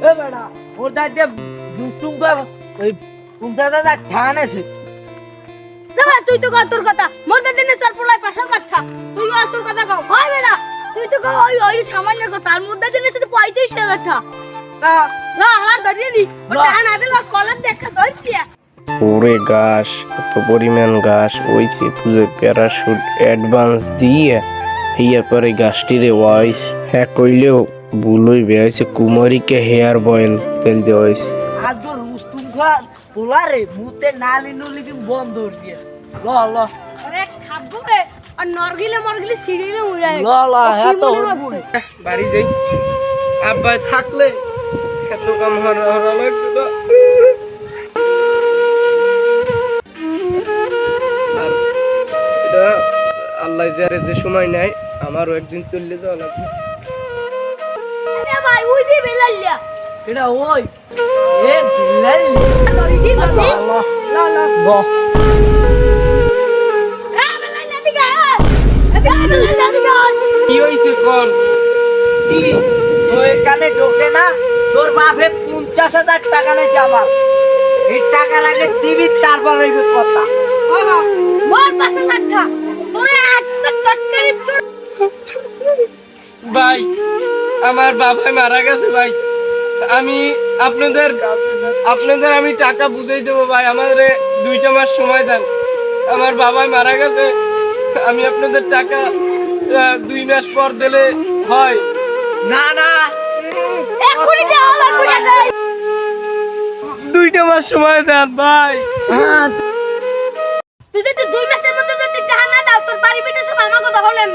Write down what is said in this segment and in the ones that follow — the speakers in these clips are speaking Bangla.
এ বেটা ওর দাইতে বুঝতুম তো ওই 50,000 ঠান আছে দাদা তুই তো কত তোর কথা মোর দিনে সর পড়াই পাশার কথা তুই আর তোর কথা কও হয় বেটা তুই তো কও ওই সামান্য কথা আর মোর দিনে তো 35,000 টাকা না না হ্যাঁ ধরিয়ে নি ওটা না দিলে কলার দেখা ধরছিয়া ওরে ঘাস কত পরিমাণ ঘাস হইছে তুই প্যারাশুট অ্যাডভান্স দিয়ে হিয়া পরে ঘাসটিরে ওয়াইস হ্যাঁ কইলেও ভুল হইবে হয়েছে কুমারীকে হেয়ার বয়েল তেল দেওয়া হয়েছে আজ তো রুস্তুম খা পোলারে মুতে নালি নুলি দিন বন্ধ হইছে ল ল আরে খাবো রে আর নরগিলে মরগিলে সিঁড়িলে উড়ায় ল ল হ্যাঁ তো হইবই বাড়ি যাই আব্বা থাকলে এত কাম হরা লাগবে না আর এটা আল্লাহ যারে যে সময় নেয় আমারও একদিন চলে যাওয়া লাগবে আরে ভাই ওই যে বেলাইয়া এটা ওই এ বিলাই ধরি দি নদী ল ল ব এ বেলাইয়া দিগা এ বেলাইয়া দিগা কি হইছে কোন কি ওই এখানে ঢোকে না তোর বাপে 50,000 টাকা নেছে আমার এই টাকার আগে দিবি তারপর হইবে কথা মোর পাশে লাঠা তোরে একটা চটকানি ভাই আমার বাবা মারা গেছে ভাই আমি আপনাদের আমি টাকা বুঝাই দেবো ভাই আমাদের 2 মাস সময় দেন আমার বাবা মারা গেছে আমি আপনাদের টাকা 2 মাস পর দিলে হয় না না এক্ষুনি দেওয়া লাগবে না 2 মাস সময় দেন ভাই হ্যাঁ তুই যদি 2 মাসের মধ্যে যদি টাকা না দাও তোর বাড়ি পেটে সব আমার কথা হলেন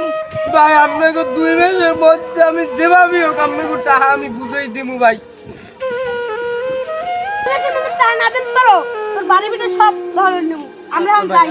ভাই আপনাকে 2 মাসের মধ্যে আমি যেভাবে হোক আপনাকে টাকা আমি বুঝাই দেবো ভাই 2 মাসের মধ্যে টাকা না দিতে পারো তোর বাড়ি পেটে সব ধরে নেব আমরা যাই